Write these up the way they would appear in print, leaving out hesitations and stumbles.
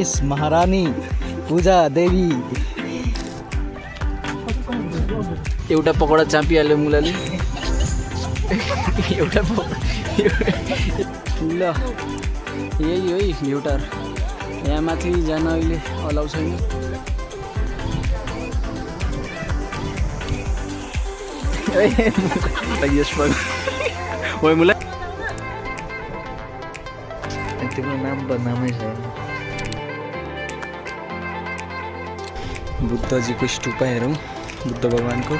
Miss महारानी पूजा देवी। एउटा पकौडा चापिहाल्यो मुलाले। एउटा ल यही हो है एउटा। यहाँ माथि जान अहिले अलाउ छैन। यस ओइ मुला तिम्रो नाम बदनामै छ। बुद्धजीको स्टुपा हेरौँ, बुद्ध भगवानको।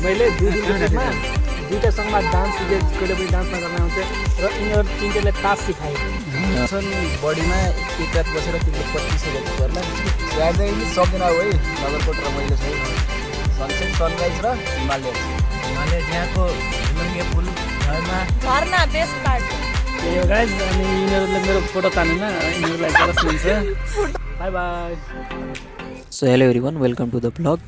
मैले दुईवटा सङ्घमा डान्स सिकेँ, कहिले पनि डान्समा गर्न आउँछ र यिनीहरू तिनले तास सिकायो। बडीमा एक रात बसेर तिमीले 25,000 गर्ला स्याहार्दै सक्दैन है। नगरकोट र मैले चाहिँ सनसेट सनराइज र हिमालय त्यहाँको पुल झरना बेस्ट पार्ट। त्यही हो गाइज। अनि यिनीहरूले मेरो फोटो तानेन, यिनीहरूलाई जरस दिन्छ। Bye bye. So hello everyone, welcome to the blog.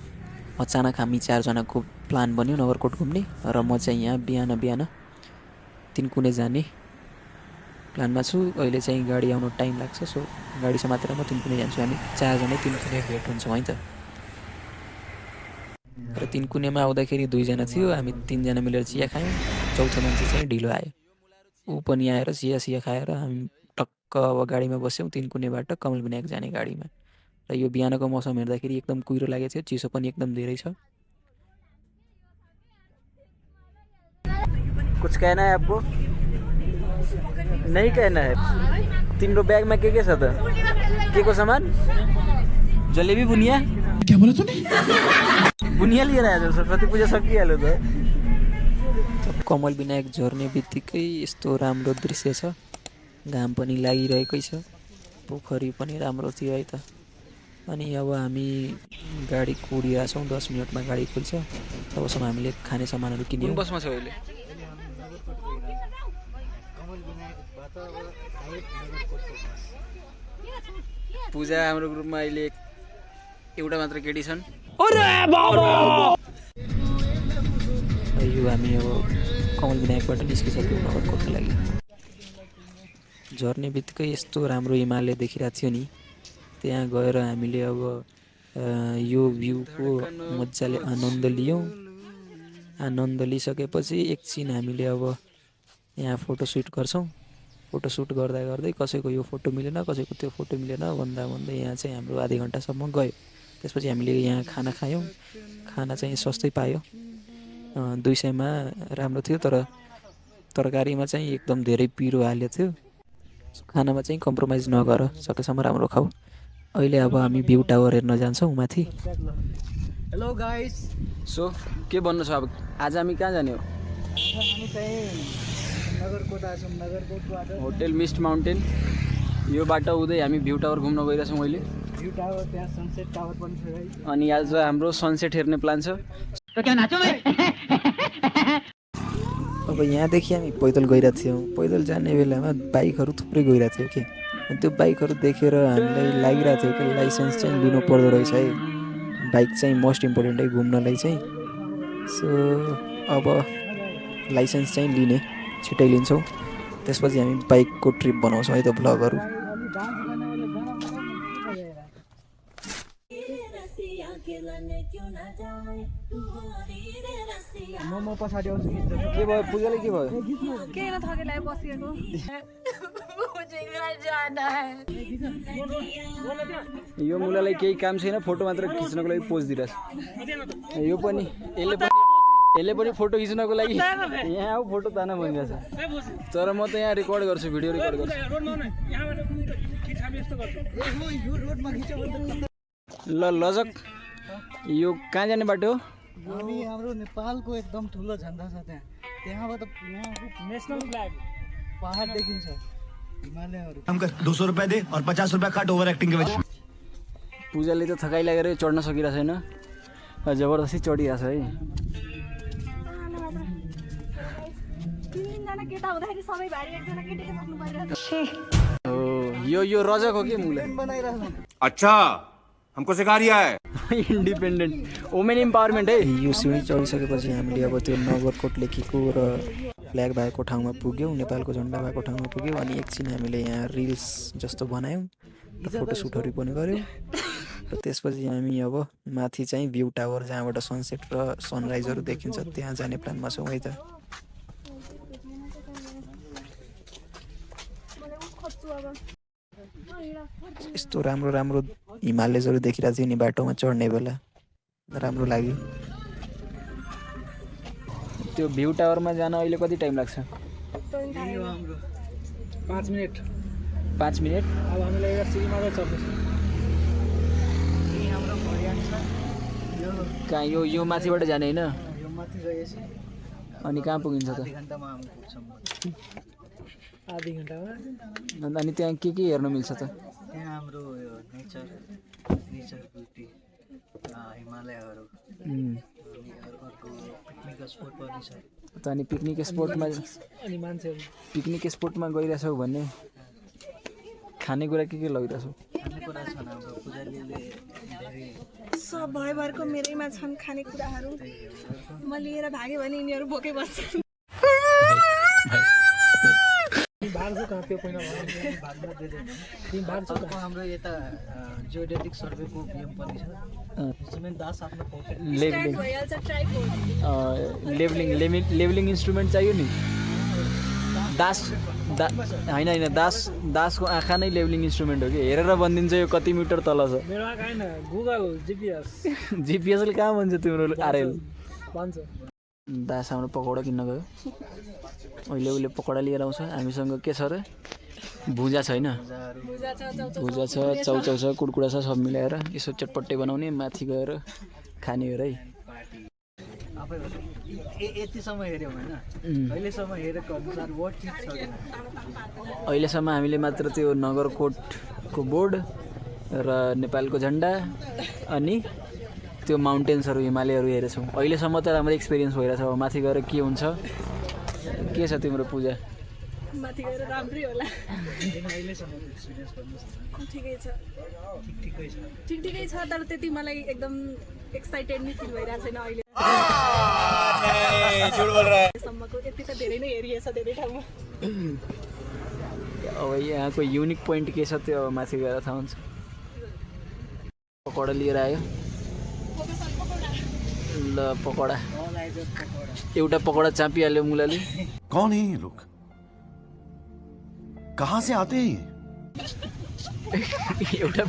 अचानक हामी चारजनाको प्लान बन्यो नगरकोट घुम्ने र म चाहिँ यहाँ बिहान तिनकुने जाने प्लानमा छु। अहिले चाहिँ गाडी आउनु टाइम लाग्छ, सो गाडी समातेर म तिनकुने जान्छु। हामी चारजना तिनकुने भेट हुन्छौँ है त। र तिनकुनेमा आउँदाखेरि दुईजना थियो, हामी तिनजना मिलेर चिया खायौँ। चौथो मान्छे चाहिँ ढिलो आयो, ऊ पनि आएर चिया खाएर हामी टक्क अब गाडीमा बस्यौँ तिनकुनेबाट कमल विनायक जाने गाडीमा। र यो बिहानको मौसम हेर्दाखेरि एकदम कुहिरो लागेको थियो, चिसो पनि एकदम धेरै छ। कुछ कहना है आपको? नहीं कहना है। तिम्रो ब्यागमा के छ त? के को सामान? जलेबी बुनिया? क्या बोला तूने? बुनिया लिएर आयो। सरस्वती पूजा सकिहाल्यो त। कमल विनायक झर्ने बित्तिकै यस्तो राम्रो दृश्य छ। घाम पनि लागिरहेकै छ, पोखरी पनि राम्रो थियो है त। अनि अब हामी गाडी कुडिरहेको छौँ, 10 मिनटमा गाडी खुल्छ। तबसम्म हामीले खाने सामानहरू किन्यौँ। बसमा छ अहिले? पूजा हाम्रो ग्रुपमा अहिले एउटा मात्र केटी छन्। यो हामी अब कमल विनायकबाट निस्किसक्यौँ नगरकोटको लागि। झर्ने बित्तिकै यस्तो राम्रो हिमालय देखिरहेको थियो नि, त्यहाँ गएर हामीले अब यो भ्यूको मजाले आनन्द लियौँ। आनन्द लिइसकेपछि एकछिन हामीले अब यहाँ फोटोसुट गर्छौँ। फोटोसुट गर्दा गर्दै कसैको यो फोटो मिलेन, कसैको त्यो फोटो मिलेन भन्दा यहाँ चाहिँ हाम्रो आधी घन्टासम्म गयो। त्यसपछि हामीले यहाँ खाना खायौँ। खाना चाहिँ सस्तै पायो, 200मा राम्रो थियो, तर तरकारीमा चाहिँ एकदम धेरै पिरो हालेको थियो। खानामा चाहिँ कम्प्रोमाइज नगर, सकेसम्म राम्रो खाऊ। अहिले अब हामी भ्यू टावर हेर्न जान्छौँ माथि। Hello guys. सो के भन्नु छ अब, आज हामी कहाँ जाने हो? हामी चाहिँ नगरकोट आछौँ। नगरकोटबाट होटल मिस्ट माउन्टेन यो बाटो हुँदै हामी भ्यू टावर घुम्न गइरहेछौँ। अहिले भ्यू टावर, त्यहाँ सनसेट टावर पनि छ है। अनि आज हाम्रो सनसेट हेर्ने प्लान छ। अब यहाँदेखि हामी पैदल गइरहेको थियौँ। पैदल जाने बेलामा बाइकहरू थुप्रै गइरहेको थियो कि, अनि त्यो बाइकहरू देखेर हामीलाई लागिरहेको थियो कि लाइसेन्स चाहिँ लिनु पर्दो रहेछ है। बाइक चाहिँ मोस्ट इम्पोर्टेन्ट है घुम्नलाई चाहिँ। सो अब लाइसेन्स चाहिँ लिने, छिटै लिन्छौँ। त्यसपछि हामी बाइकको ट्रिप बनाउँछौँ है त, ब्लगहरू। म पछाडि आउँछु। के भयो पूजाले, के भयो? केही नथकेलाई बसेको। यो मुलालाई केही काम छैन, फोटो मात्र खिच्नको लागि पोज दिइरहेछ। यो पनि यसले पनि फोटो खिच्नको लागि यहाँ आऊ फोटो तान भनिरहेछ। तर म त यहाँ रेकर्ड गर्छु, भिडियो रेकर्ड गर्छु। ल लजक, यो कहाँ जाने बाटो हो? हामी हाम्रो नेपालको एकदम ठुलो झन्डा छ त्यहाँ। त्यहाँबाट यहाँ नेसनल फ्ल्याग पहाड देखिन्छ, हिमालयहरू। हम कर 200 रुपए दे और 50 रुपए काट ओभर एक्टिंग के वजह। पूजाले त थकाइ लागेर चढ्न सकिरहेको छैन। जबरजस्ती चढिरहेछ है। तिनजना केटा हुँदाखेरि सबै भारी एकजना केटीले सक्नु परिरहेछ। हो यो रजक हो कि मुला अच्छा हमको सिखा रिया है। इन्डिपेन्डेन्ट वुमेन इम्पावरमेन्ट है। यो सिँढी चढिसकेपछि हामीले अब त्यो नगरकोट लेखेको र फ्ल्याग भएको ठाउँमा पुग्यौँ, नेपालको झन्डा भएको ठाउँमा पुग्यौँ। अनि एकछिन हामीले यहाँ रिल्स जस्तो बनायौँ र फोटोसुटहरू पनि गऱ्यौँ। र त्यसपछि हामी अब माथि चाहिँ भ्यू टावर जहाँबाट सनसेट र सनराइजहरू देखिन्छ त्यहाँ जाने प्लानमा छौँ है त। यस्तो राम्रो राम्रो हिमालयजहरू देखिरहेको थियो नि बाटोमा चढ्ने बेला, राम्रो लाग्यो। त्यो भ्यू टावरमा जान अहिले कति टाइम लाग्छ? 5 मिनट। 5 मिनट। अब हामीलाई एउटा सिनेमा चल्दैछ। यही हाम्रो भरियान छ। कहाँ यो माथिबाट जाने होइन? यो माथि गएपछि अनि कहाँ पुगिन्छ त? आधी घन्टामा हामी पुग्छौँ। आधी घन्टामा अनि त्यहाँ के हेर्नु मिल्छ त? त्यहाँ हाम्रो यो नेचर ब्युटी हिमालयहरू अनि अर्को पिकनिक स्पोट पनि छ। त अनि पिकनिक स्पोटमा गइरहेछौ भने खानेकुरा के लगिरहेछौ? खानेकुरा छन् हाम्रो पुजारीले धेरै सब भयभरको मेरैमा छन् खानेकुराहरू। म लिएर भाग्यो भने यिनीहरू बोकै बस्छन्। हाम्रो यता जियोडेटिक सर्वेको बिएम पनि छ। इन्स्ट्रुमेन्ट दास आफ्नो लेभलिङ भइहाल्छ ट्राइपोड। लेभलिङ इन्स्ट्रुमेन्ट चाहियो नि। होइन दासको आँखा नै लेभलिङ इन्स्ट्रुमेन्ट हो कि। हेरेर भनिदिन्छ यो कति मिटर तल छ। मेरो आँखा होइन गुगल जिपिएसले कहाँ भन्छ तिम्रो आरएल भन्छ। दास हाम्रो पकौडा किन्न गयो। उसले पकौडा लिएर आउँछ। हामीसँग के छ र? भुजा छैन? भुजा छ, चाउचाउ छ, कुडकुडा छ, सब मिलाएर यसो चटपट्टे बनाउने, माथि गएर खाने हो है। यतिसम्म हेऱ्यौँ होइन, अहिलेसम्म हेरेको अनुसार वर्ड चिज छ। अहिलेसम्म हामीले मात्र त्यो नगरकोटको बोर्ड र नेपालको झन्डा अनि त्यो माउन्टेन्सहरू हिमालयहरू हेरेछौँ। अहिलेसम्म त राम्रो एक्सपिरियन्स भइरहेछ। अब माथि गएर के हुन्छ? के छ तिम्रो पूजा? माथि गएर राम्रै होला। अहिलेसम्म एक्सपिरियन्स गर्नुहोस् न। ठिकै छ, ठिकै छ। ठिकै छ, तर त्यति मलाई एकदम एक्साइटेड नै फिल भइरहेको छैन अहिले। सम्मको यति त धेरै नै हेरिएछ धेरै ठाउँमा। अब यहाँको युनिक पोइन्ट के छ त्यो अब माथि गएर थाहा हुन्छ। पकौडा लिएर आयो। ल पकौडा एउटा पकौडा चापिहाल्यो मुलाले। कौन है ये लोग, कहाँ से आते हैं? एउटा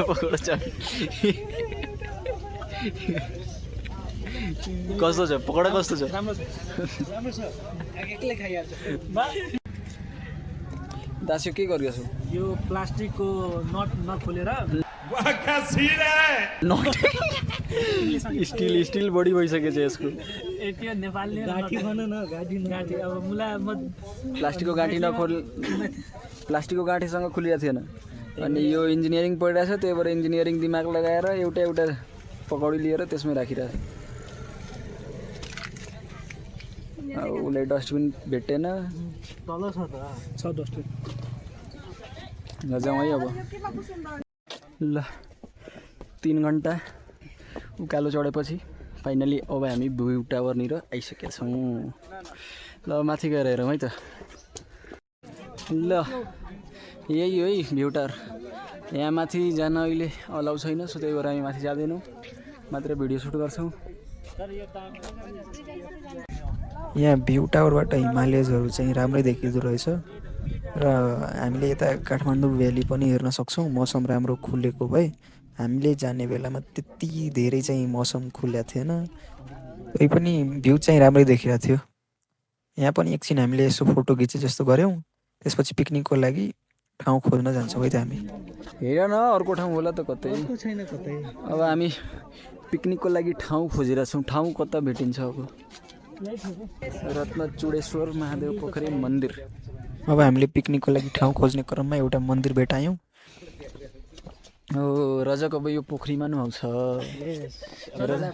पकौडा चापी। कस्तो छ पकौडा? कस्तो छ? राम्रो छ। एक्लै खाइहाल्छ। दास यो के गरिरहेछौ? यो प्लास्टिकको नट नखोलेर स्टिल बढी भइसकेछ यसको। त्यो नेपालले गाठी भन न, गाठी अब मुला प्लास्टिकको गाँठीसँग खुलिरहेको थिएन। अनि यो इन्जिनियरिङ पढिरहेछ, त्यही भएर इन्जिनियरिङ दिमाग लगाएर एउटा पकौडी लिएर त्यसमै राखिरहेछ। उसलाई डस्टबिन भेटेन। तल छ त छ डस्टबिन। जाउँ है अब। ल 3 घन्टा उकालो चढेपछि फाइनली अब हामी भ्यू टावरनिर आइसकेका छौँ। ल माथि गएर हेरौँ है त। ल यही हो है भ्यू टावर। यहाँ माथि जान अहिले अलाउ छैन, सो त्यही भएर हामी माथि जाँदैनौँ, मात्र भिडियो सुट गर्छौँ। यहाँ भ्यू टावरबाट हिमालयजहरू चाहिँ राम्रै देखिँदो रहेछ। र हामीले यता काठमाडौँ भ्याली पनि हेर्न सक्छौँ। मौसम राम्रो खुलेको भए हामीले जाने बेलामा त्यति धेरै चाहिँ मौसम खुलेको थिएन, तै पनि भ्यू चाहिँ राम्रै देखिरहेको थियो। यहाँ पनि एकछिन हामीले यसो फोटो खिचे जस्तो गऱ्यौँ। त्यसपछि पिकनिकको लागि ठाउँ खोज्न जान्छौँ है त हामी। हेर न अर्को ठाउँ होला त कतै छैन कतै। अब हामी पिकनिकको लागि ठाउँ खोजिरहेछौँ। ठाउँ कता भेटिन्छ अब? रत्नचूडेश्वर महादेव पोखरी मन्दिर। अब हामीले पिकनिकको लागि ठाउँ खोज्ने क्रममा एउटा मन्दिर भेटायौँ। हो रजक अब यो पोखरीमा नि आउँछ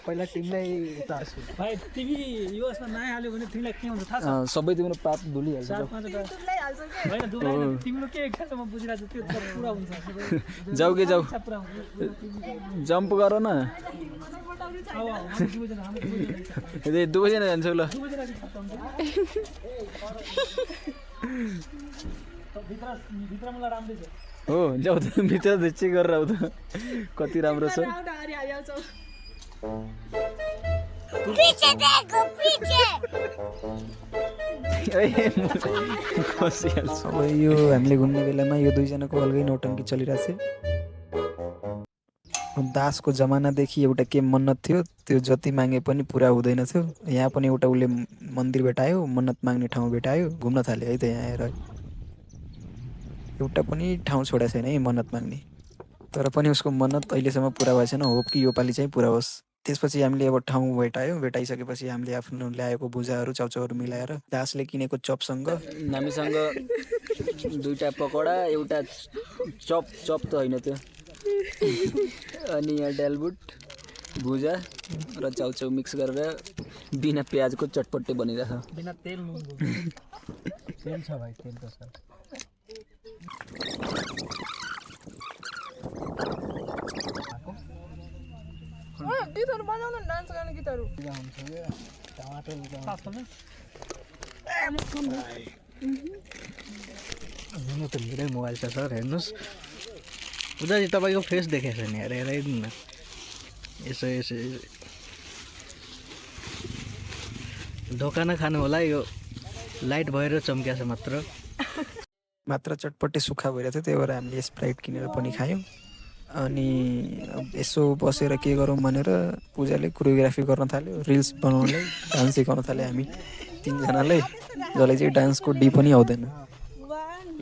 पहिला टिमलाई उतार्छु भाइ तिमी यो यसमा नआइहाल्यो भने तिमीलाई के हुन्छ थाहा छ सबै तिम्रो पाप धुलिहाल्छ तुलै हाल्छौ के होइन दुलाई तिम्रो के खान्छ म बुझिरहेको छु त्यो त पुरा हुन्छ जाऊ के जाऊ पुरा हुन्छ जम्प गर न अब हामी दुवैजना दुवैजना जान्छौ ल भित्र मलाई राम्रै छ हो ल्याउ त भित्र चेक गरेर आऊ त कति राम्रो छ आउँदाखेरि हालिहाल्छौ खसिहाल्छ अब यो हामीले घुम्ने बेलामा यो दुईजनाको अलगै नौटङ्की चलिरहेछ दासको जमानादेखि एउटा के मन्नत थियो त्यो जति मागे पनि पुरा हुँदैन थियो यहाँ पनि एउटा उसले मन्दिर भेटायो मन्नत माग्ने ठाउँ भेटायो घुम्न थाल्यो है त यहाँ आएर एउटा पनि ठाउँ छोडेको छैन है मन्नत माग्ने तर पनि उसको मन्नत अहिलेसम्म पुरा भएको छैन होप कि योपालि चाहिँ पुरा होस् त्यसपछि हामीले अब ठाउँ भेटाइसकेपछि हामीले आफ्नो ल्याएको भुजाहरू चाउचाउहरू मिलाएर दासले किनेको चपसँग हामीसँग दुईटा पकौडा एउटा चप त होइन त्यो अनि यहाँ डालबुट भुजा र चाउचाउ मिक्स गरेर बिना प्याजको चटपट्टै बनिरहेछ बिना तेल नुन तेल छ भाइ तेल त छ गीतहरू बजाउनु न डान्स गर्ने गीतहरू हुनु त मेरै मोबाइल छ सर हेर्नुहोस् उदाजी तपाईँको फेस देखेको छैन हेराइदिनु न यसो ढोका खानु होला यो लाइट भएर चम्किएको छ मात्र चटपटे सुक्खा भइरहेको थियो त्यही भएर हामीले स्प्राइट किनेर पनि खायौँ अनि यसो बसेर के गरौँ भनेर पूजाले कोरियोग्राफी गर्न थाल्यो रिल्स बनाउनलाई डान्स सिकाउन थाल्यो हामी तिनजनालाई जसलाई चाहिँ डान्सको डी पनि आउँदैन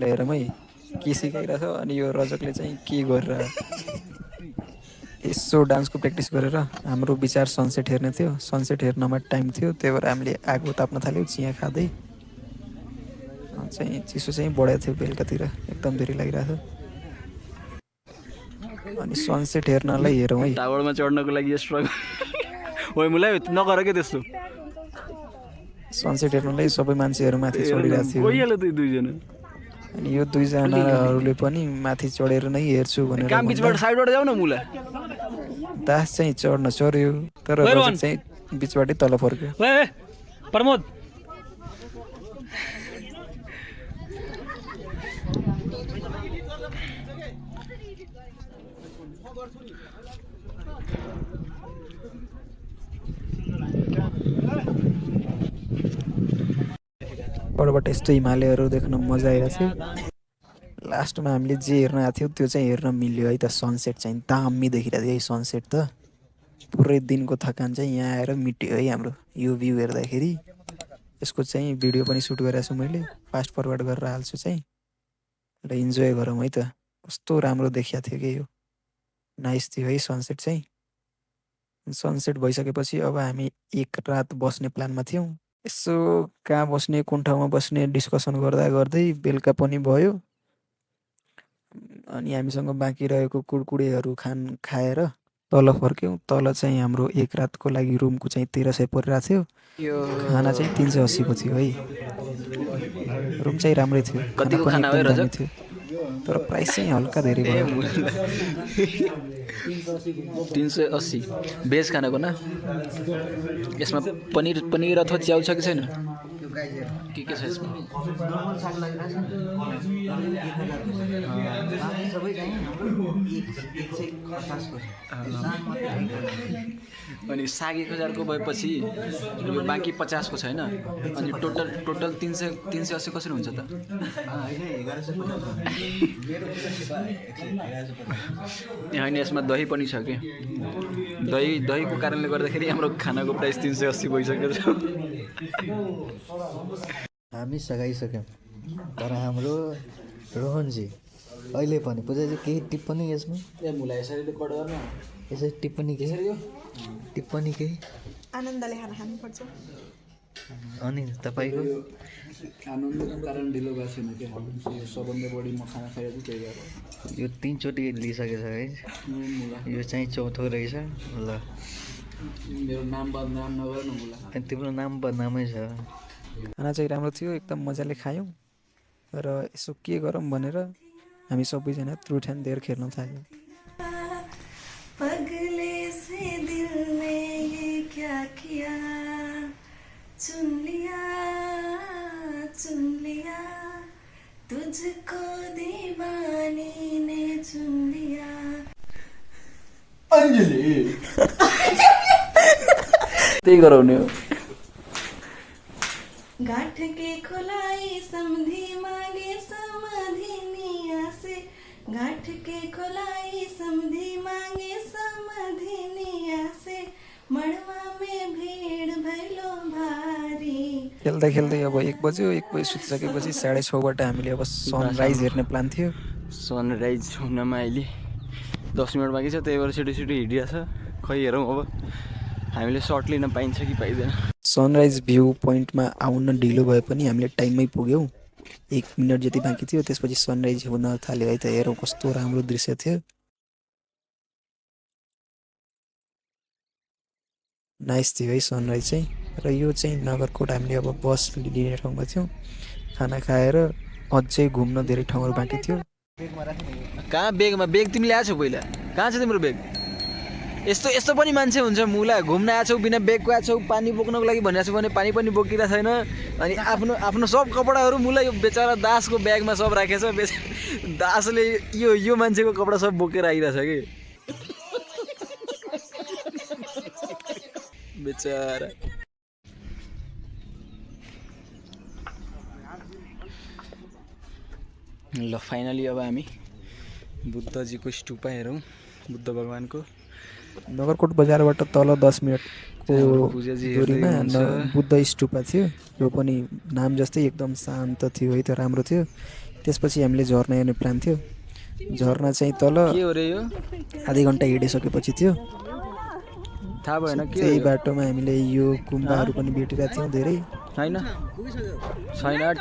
लिएर है के सिकाइरहेछ अनि यो रजकले चाहिँ के गरेर यसो डान्सको प्र्याक्टिस गरेर हाम्रो विचार सनसेट हेर्ने थियो सनसेट हेर्नमा टाइम थियो त्यही भएर हामीले आगो ताप्न थाल्यौँ चिया खाँदै चाहिँ चिसो चाहिँ बढेको थियो बेलुकातिर एकदम धेरै लागिरहेको थियो अनि सनसेट हेर्नलाई हेरौँ है टावरमा चढ्नको लागि स्ट्रगल ओइ मुलाई नगर के त्यस्तो सनसेट हेर्नलाई सबै मान्छेहरू माथि चढिरहेको थियो गइहाल्यो दुई दुईजना अनि यो दुईजनाहरूले पनि माथि चढेर नै हेर्छु भनेर काम बिचबाट साइडबाट जाऊ न मुला दास चाहिँ चढ्न चढ्यो तर रजक चाहिँ बिचबाटै तल फर्क्यो ए प्रमोद परबाट यस्तो हिमालयहरू देख्न मजा आइरहेको थियो लास्टमा हामीले जे हेर्न आएको थियो त्यो चाहिँ हेर्न मिल्यो है त सनसेट चाहिँ दामी देखिरहेको थियो है सनसेट त पुरै दिनको थकान चाहिँ यहाँ आएर मिट्यो है हाम्रो यो भ्यू हेर्दाखेरि यसको चाहिँ भिडियो पनि सुट गरिरहेको छु मैले फास्ट फरवर्ड गरेर हाल्छु चाहिँ र इन्जोय गरौँ है त कस्तो राम्रो देखिएको थियो कि यो नाइस थियो है सनसेट चाहिँ सनसेट भइसकेपछि अब हामी एक रात बस्ने प्लानमा थियौँ यसो कहाँ बस्ने कुन ठाउँमा बस्ने डिस्कसन गर्दा गर्दै बेलुका पनि भयो अनि हामीसँग बाँकी रहेको कुडकुडेहरू खाएर तल फर्क्यौँ तल चाहिँ हाम्रो एक रातको लागि रुमको चाहिँ 1300 परिरहेको थियो खाना चाहिँ 380 को थियो है रुम चाहिँ राम्रै थियो कतिको खाना हो रजक थियो तर प्राइस चाहिँ हल्का धेरै भयो 380 भेज खानाको न यसमा पनिर अथवा च्याउ छ कि छैन के छ यसमा अनि साग 1000 को भएपछि यो बाँकी 50 को छैन अनि टोटल 380 कसरी हुन्छ त होइन यसमा दही पनि छ कि दहीको कारणले गर्दाखेरि हाम्रो खानाको प्राइस 380 भइसकेको छ हामी सघाइसक्यौँ तर हाम्रो रोहनजी अहिले पनि पूजाजी केही टिप्पणी यसमा यसरी टिप्पणी केही टिप्पणी केही आनन्दले खाना खानुपर्छ अनि तपाईँको आनन्दको कारण ढिलो भएको छैन क्या यो सबभन्दा बढी म खाना खाएको त्यही भएर यो 3 चोटि लिइसकेछ है यो चाहिँ चौथो रहेछ ल मेरो नाम बदनाम नगर न मुला अनि तिम्रो नाम बदनामै छ खाना चाहिँ राम्रो थियो, एकदम मजाले खायौँ र यसो के गरौँ भनेर हामी सबैजना ट्रुथ एन्ड डेयर खेल्न थाल्यौँ। पगले से दिल ने ये क्या किया, चुन लिया तुझको दीवानी ने चुन लिया। त्यही गराउने हो गांठ के खुलाई समधी मांगे समधिनिया से, गांठ के खुलाई समधी मांगे समधिनिया से, मड़वा में भीड़ भैलो भारी। खेल्दै खेल्दै अब 1 बज्यो, 1 बजी सुतिसकेपछि 6:30बाट हामीले अब सनराइज हेर्ने प्लान थियो। सनराइज हुनमा अहिले 10 मिनट बाँकी छ, त्यही भएर छिटो छिटो हिँडिरहेछ। खै हेरौँ अब हामीले सर्ट लिन पाइन्छ कि पाइँदैन। सनराइज भ्यू पोइन्टमा आउन ढिलो भए पनि हामीले टाइममै पुग्यौँ। 1 मिनट जति बाँकी थियो, त्यसपछि सनराइज हुन थाल्यो है त। हेरौँ कस्तो राम्रो दृश्य थियो, नाइस थियो है सनराइज चाहिँ। र यो चाहिँ नगरकोट हामीले अब बस लिने ठाउँमा थियौँ। खाना खाएर अझै घुम्न धेरै ठाउँहरू बाँकी थियो। कहाँ बेगमा बेग तिमीले आएको छौ पहिला? कहाँ छ तिम्रो बेग? यस्तो यस्तो पनि मान्छे हुन्छ मुला, घुम्न आएको छौ बिना बेगको आएको छौ, पानी बोक्नको लागि भनेको छु भने पानी पनि बोकिरहेको छैन। अनि आफ्नो आफ्नो सब कपडाहरू मुला यो बेचारा दासको ब्यागमा सब राखेछ। दासले यो मान्छेको कपडा सब बोकेर आइरहेछ कि बेचारा। ल फाइनली अब हामी बुद्धजीको स्तूपा हेरौँ, बुद्ध भगवानको। नगरकोट बजारबाट तल 10 मिनटको दूरीमा बुद्ध स्तूपा थियो। यो पनि नाम जस्तै एकदम शान्त थियो है त, राम्रो थियो। त्यसपछि हामीले झर्ना हेर्ने प्लान थियो। झर्ना चाहिँ तल के हो रे यो? आधी घन्टा हिँडिसकेपछि थियो। थाहा भएन के त्यही बाटोमा हामीले यो गुम्बाहरू पनि भेटिरहेको थियौँ धेरै। छैन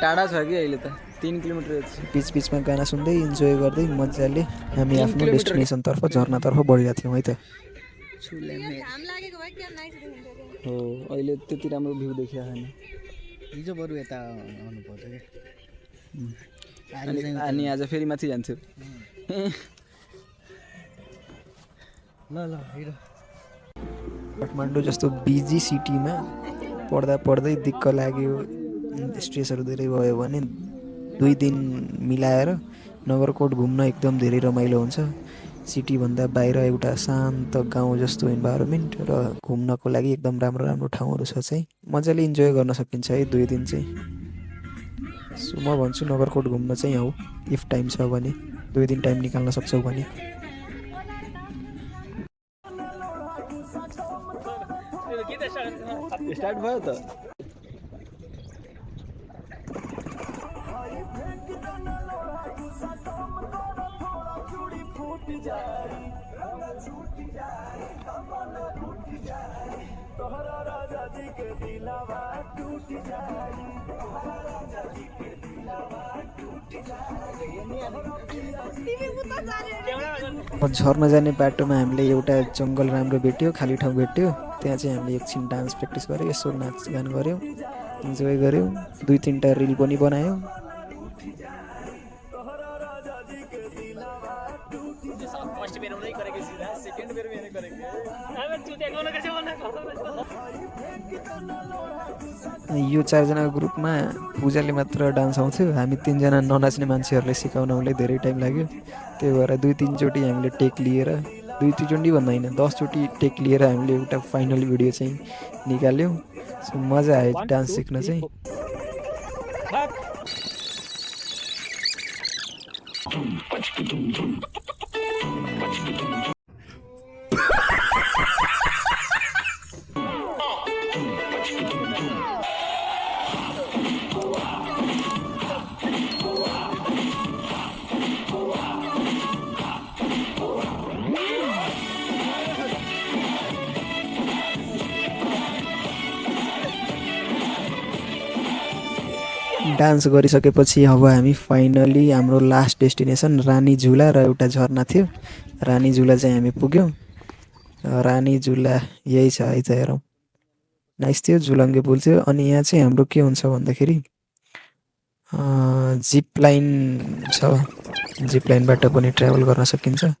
टाढा छ कि अहिले त 3 किलोमिटर। बिचबिचमा गाना सुन्दै इन्जोय गर्दै मजाले हामी आफ्नो डेस्टिनेसनतर्फ झर्नातर्फ बढिरहेको थियौँ है त। हो अहिले त्यति राम्रो भ्यू देखिएको छैन। हिजो बरु यता आउनु पर्छ क्या। अनि आज फेरि माथि जान्छु। ल हिँड। काठमाडौँ जस्तो बिजी सिटीमा पढ्दा पढ्दै दिक्क लाग्यो, स्ट्रेसहरू धेरै भयो भने 2 दिन मिलाएर नगरकोट घुम्न एकदम धेरै रमाइलो हुन्छ। सिटीभन्दा बाहिर एउटा शान्त गाउँ जस्तो इन्भाइरोमेन्ट र घुम्नको लागि एकदम राम्रो राम्रो ठाउँहरू छ चाहिँ मजाले इन्जोय गर्न सकिन्छ है 2 दिन चाहिँ। सो म भन्छु नगरकोट घुम्न चाहिँ आऊ, इफ टाइम छ भने, 2 दिन टाइम निकाल्न सक्छौ भने। स्टार्ट भयो त। झर्न जाने बाटोमा हामीले एउटा जङ्गल राम्रो भेट्यो, खाली ठाउँ भेट्यो। त्यहाँ चाहिँ हामीले एकछिन डान्स प्र्याक्टिस गऱ्यौँ, यसो नाचगान गऱ्यौँ, इन्जोय गऱ्यौँ। 2-3टा रिल पनि बनायौँ। यो 4जनाको ग्रुपमा पूजाले मात्र डान्स आउँथ्यो। हामी 3जना ननाच्ने मान्छेहरूलाई सिकाउनलाई धेरै टाइम लाग्यो। त्यही भएर 2-3 चोटि हामीले टेक लिएर, 2-3 चोटि भन्दा होइन 10 चोटि टेक लिएर हामीले एउटा फाइनल भिडियो चाहिँ निकाल्यौँ। सो मजा आयो डान्स सिक्न चाहिँ। डान्स गरिसकेपछि अब हामी फाइनली हाम्रो लास्ट डेस्टिनेसन रानी झुला र एउटा झरना थियो। रानी झुला चाहिँ हामी पुग्यौँ। रानी झुला यही छ है त, हेरौँ नाइस थियो, झुलङ्गे पुल थियो। अनि यहाँ चाहिँ हाम्रो के हुन्छ भन्दाखेरि जिप लाइन छ, जिप लाइनबाट पनि ट्राभल गर्न सकिन्छ।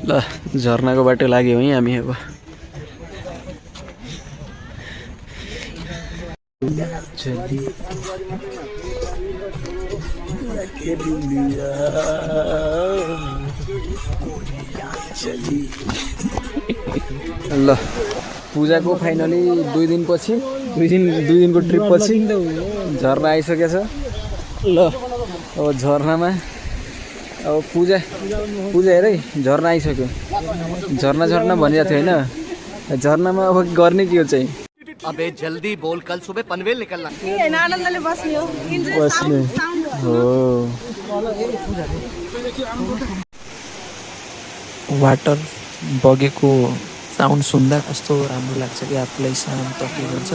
ल झर्नाको बाटो लाग्यो है हामी अब। ल पूजाको फाइनली 2 दिनपछि 2 दिनको ट्रिप पछि झर्ना आइसकेको छ। ल अब झर्नामा अब पूजा हेर है, झर्ना आइसक्यो। झर्ना भनिरहेको थियो होइन, झर्नामा अब गर्ने के हो चाहिँ? अबे जल्दी बोल, कल सुबह पनवेल निकलना। आनन्दले बस्ने हो, बस्ने हो। वाटर बगेको साउन्ड सुन्दा कस्तो राम्रो लाग्छ कि आफूलाई, शान्त फिल हुन्छ।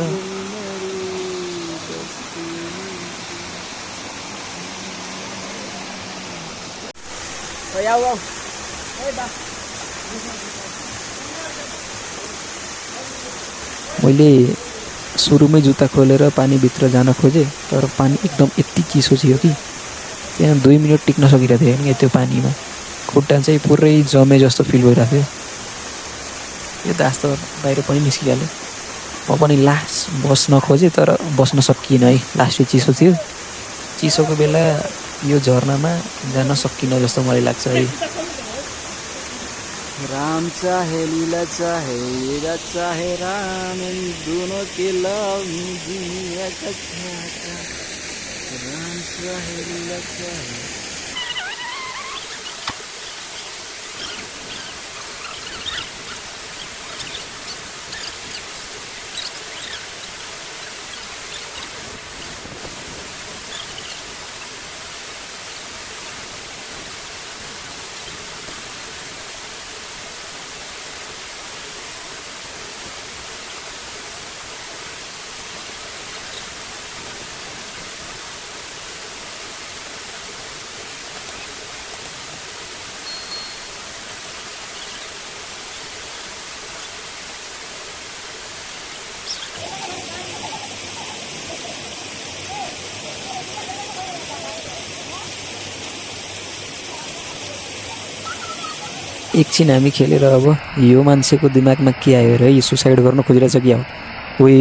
मैले सुरुमै जुत्ता खोलेर पानीभित्र जान खोजेँ, तर पानी एकदम यति चिसो थियो कि त्यहाँ 2 मिनट टिक्न सकिरहेको थिएँ क्या त्यो पानीमा। खुट्टा चाहिँ पुरै जमे जस्तो फिल भइरहेको थियो। यो दास त बाहिर पनि निस्किहाल्यो। म पनि लास्ट बस्न खोजेँ तर बस्न सकिनँ है, लास्ट चिसो थियो। चिसोको बेला यो झर्नामा जान सकिनँ जस्तो मलाई लाग्छ है। राम चाहे लीला चाहे लीला चाहे राम, दोनों के लव दुनिया का ख्याता। राम चाहे लीला चाहे। एकछिन हामी खेलेर अब यो मान्छेको दिमागमा के आयो र यो सुसाइड गर्न खोजिरहेछ कि अब ओइ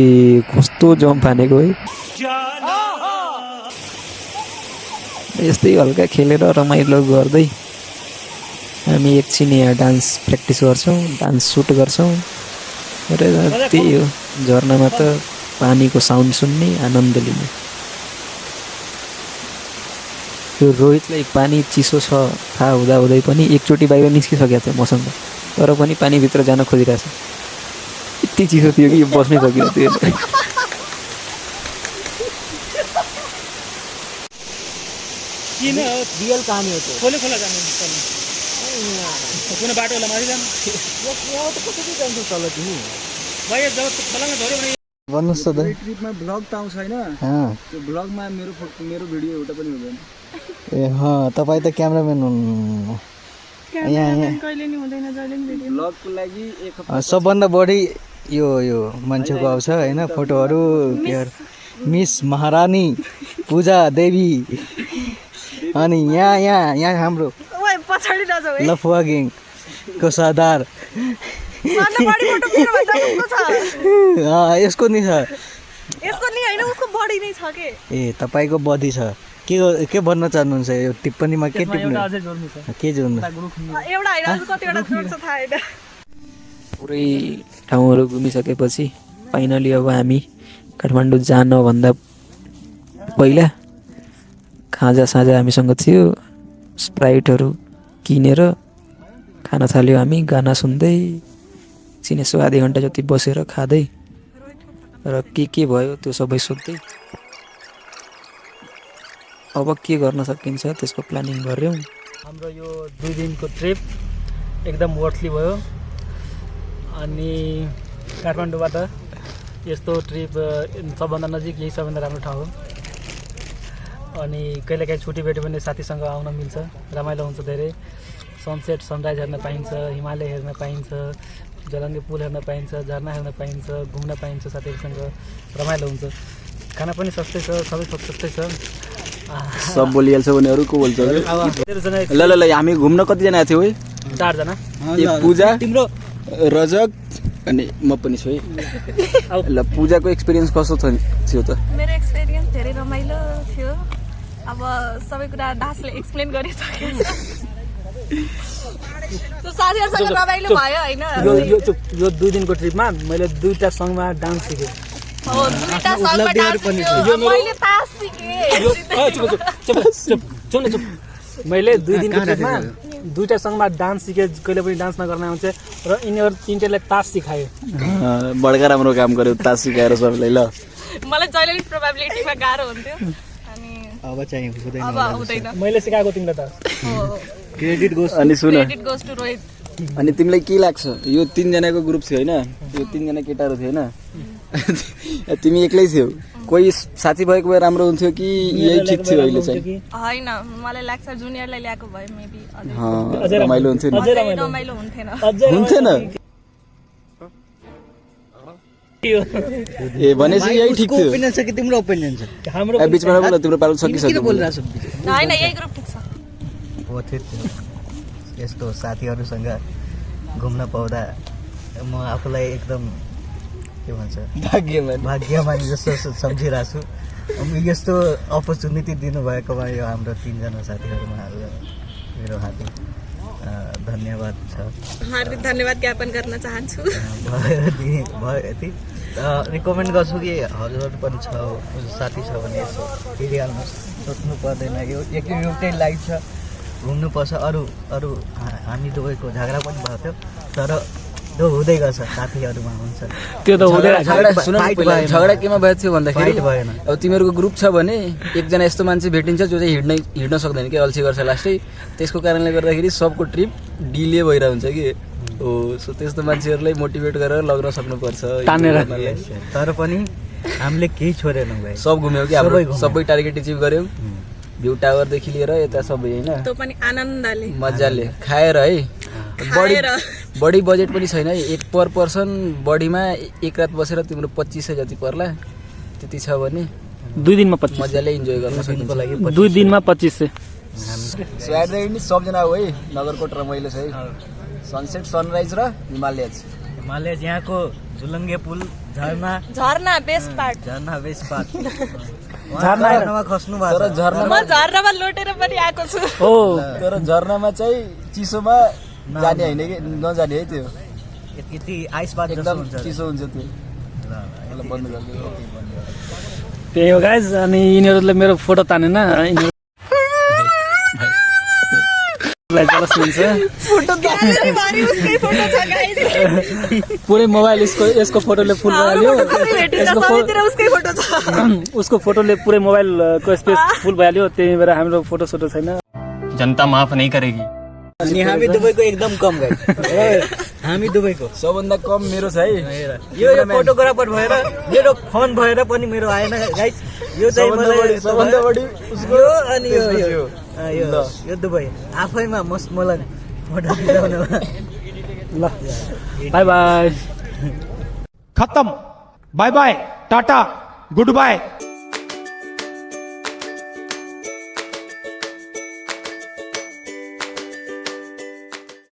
कस्तो जम्प हानेको है। यस्तै हल्का खेलेर रमाइलो गर्दै हामी एकछिन यहाँ डान्स प्र्याक्टिस गर्छौँ, डान्स सुट गर्छौँ र त्यही हो, झर्नामा त पानीको साउन्ड सुन्ने, आनन्द लिने। यो रोहितलाई पानी चिसो छ थाहा हुँदाहुँदै पनि एकचोटि बाहिर निस्किसकेको थियो मसँग, तर पनि पानीभित्र जान खोजिरहेछ। यति चिसो थियो कि यो बस्नै सकिरहेको थियो। किन रियल कहानी हो त्यो। खोला जानु कुनै बाटो होला माथि जानु यहाँ त कसरी जान्छौ तल तिमी? भाइ जब खोलामा झऱ्यो भने भन्नुहोस् त दाइ। ट्रिपमा ब्लग त आउँछ होइन, त्यो ब्लगमा मेरो भिडियो एउटा पनि हुँदैन। ए तपाईँ त क्यामराम्यान हुनु। कहिले नि हुँदैन जहिले नि भिडियो। ब्लगको लागि एक सबभन्दा बढी यो मान्छेको आउँछ होइन फोटोहरू। मिस महारानी पूजा देवी। अनि यहाँ हाम्रो ओए पछाडी नजाऊ है। लफुवा ग्याङको सरदार। सबले बढी फोटो मेरो भन्दा उसको छ। यसको नि छ। यसको नि हैन, उसको बडी नै छ के। ए तपाईँको बडी छ। के भन्न चाहनुहुन्छ यो टिप्पणीमा? के टिप्नु? अझै जोड्नु छ। के जोड्नु? एउटा हैन, अझ कतिवटा जोड्छ थाहा हैन। पुरै ठाउँहरू घुमिसकेपछि फाइनली अब हामी काठमाडौँ जानभन्दा पहिला खाजासाजा हामीसँग थियो। स्प्राइटहरू किनेर खान थाल्यो हामी, गाना सुन्दै एकछिन यसो आधी घन्टा जति बसेर खाँदै र के भयो त्यो सबै सोध्दै अब के गर्न सकिन्छ त्यसको प्लानिङ गऱ्यौँ। हाम्रो यो 2 दिनको ट्रिप एकदम वर्थली भयो। अनि काठमाडौँबाट यस्तो ट्रिप सबभन्दा नजिक यही सबभन्दा राम्रो ठाउँ हो। अनि कहिलेकाहीँ छुट्टी भेट्यो भने साथीसँग आउन मिल्छ, रमाइलो हुन्छ धेरै। सनसेट सनराइज हेर्न पाइन्छ, हिमालय हेर्न पाइन्छ, जलङ्गे पुल हेर्न पाइन्छ, झरना हेर्न पाइन्छ, घुम्न पाइन्छ, साथीहरूसँग रमाइलो हुन्छ। खाना पनि सस्तै छ, सबै थोक सस्तै छ। सब बोलिहाल्छ भने अरू को बोल्छ? तेरोसँग ल ल ल हामी घुम्न कतिजना आएको थियो है? 4 जना। एक पूजा, रजक अनि म पनि छु है। ल पूजाको एक्सपिरियन्स कस्तो थियो त? मेरो एक्सपिरियन्स धेरै रमाइलो थियो। अब सबै कुरा दासले एक्सप्लेन गरिसकेको छ। त्यो साथीहरूसँग रमाइलो भयो होइन? यो 2 दिनको ट्रिपमा मैले 2टा सङमा डान्स सिकेँ। हो, 2टा सङमा डान्स सिक्यो। मैले तास सिकेँ। चुप। मैले 2 दिनको ट्रिपमा 2टा सङमा डान्स सिकेँ। कहिले पनि डान्स नगर्न आउँछ र यिनीहरू 3टाले तास सिकायो। बड्का राम्रो काम गर्यो, तास सिकाएर सबैलाई। ल मलाई जहिले पनि प्रोबेबिलिटीमा गाह्रो हुन्थ्यो अनि अब चाहिँ हुँदैन। अब आउँदैन। मैले सिकाएको तिमीलाई त। हो, क्रेडिट गोस। अनि सुन, क्रेडिट गोज टु रोहित। अनि तिमीलाई के लाग्छ यो 3 जनाको ग्रुप थियो होइन? यो 3 जना केटाहरू थियो होइन? तिमी एक्लै थियौ? कोही साथी भएको भए राम्रो हुन्थ्यो कि यही ठिक थियो अहिले चाहिँ? होइन, मलाई लाग्छ जुनियरलाई ल्याएको भए मेबी रमाइलो हुन्थ्यो नि। रमाइलो हुन्थेन। हुन्थेन? ए भनेपछि यही ठिक थियो। ओपिनियन छ कि तिम्रो ओपिनियन छ? हाम्रो बिचमा बोल, तिम्रो पालो सकिसक्यो। बोलिरहेको होइन, यही ग्रुप ठिक छ। हो थियो। यस्तो साथीहरूसँग घुम्न पाउँदा म आफूलाई एकदम के भन्छ भाग्यमानी जस्तो सम्झिरहेको छु। यस्तो अपर्च्युनिटी दिनुभएकोमा यो हाम्रो 3 जना साथीहरूमा मेरो हार्दिक धन्यवाद छ। हार्दिक धन्यवाद ज्ञापन गर्न चाहन्छु। भयो यति। रिकमेन्ड गर्छु कि हजुर पनि छ साथी छ भने यसो हेरिहाल्नुहोस्, सोच्नु पर्दैन। यो एउटै लाइफ छ, घुम्नुपर्छ। अरू हामी दुवैको झगडा पनि भएको थियो, तर त्यो हुँदै गर्छ, साथीहरूमा हुन्छ त्यो त हुँदैन। झगडा केमा भएको थियो भन्दाखेरि फाइट भएन। अब तिमीहरूको ग्रुप छ भने एकजना यस्तो मान्छे भेटिन्छ जो चाहिँ हिँड्न सक्दैन कि, अल्छी गर्छ लास्टै। त्यसको कारणले गर्दाखेरि सबको ट्रिप डिले भइरहेको हुन्छ कि। हो, सो त्यस्तो मान्छेहरूलाई मोटिभेट गरेर लग्न सक्नुपर्छ तानेर। तर पनि हामीले केही छोडेनौँ भाइ। सब घुम्यौ कि? सबै टार्गेट एचिभ गर्यौ। भ्यू टावरदेखि लिएर यता सबै होइन? त्यो पनि आनन्दले मजाले खाएर है। बढी बजेट पनि छैन है। एक पर पर्सन बढीमा एक रात बसेर तिम्रो 2500 जति पर्ला। त्यति छ भने 2 दिनमा 25 मजाले इन्जोय गर्न सकिन्छ। 2 दिनमा 2500। सो एट द एन्ड सबजना हो है, नगरकोट रमाइलो छ है। सनसेट सनराइज र हिमालय यहाँको झुलङ्गे पुल, झरना बेस्ट पार्ट। झरनामा खस्नु भएको तर म झरनामा लोटेर पनि आएको छु। हो, तर झरनामा चाहिँ चिसोमा जाने होइन कि नजाने है। त्यो यति आइसपात एकदम चिसो हुन्छ त्यो। बन्द गरिदियो। त्यही हो गाइज। अनि यिनीहरूले मेरो फोटो तानेन। पुरै मोबाइल यसको फोटोले फुल भइहाल्यो। उसको फोटोले पुरै मोबाइलको स्पेस फुल भइहाल्यो। त्यही भएर हाम्रो फोटो सोटो छैन। जनता माफ नहीं करेगी। अनि हामी दुबईको एकदम कम गाइस। हामी दुबईको सबभन्दा कम मेरो छ है। यो फोटोग्राफर भएर मेरो फोन भएर पनि मेरो आएन गाइस। यो चाहिँ मलाई सबभन्दा बढी उसको अनि यो दुबई आफैमा मस्त मलाई फोटो खिचाउन। ल बाई बाई। खत्म। Bye bye, ta-ta, good bye.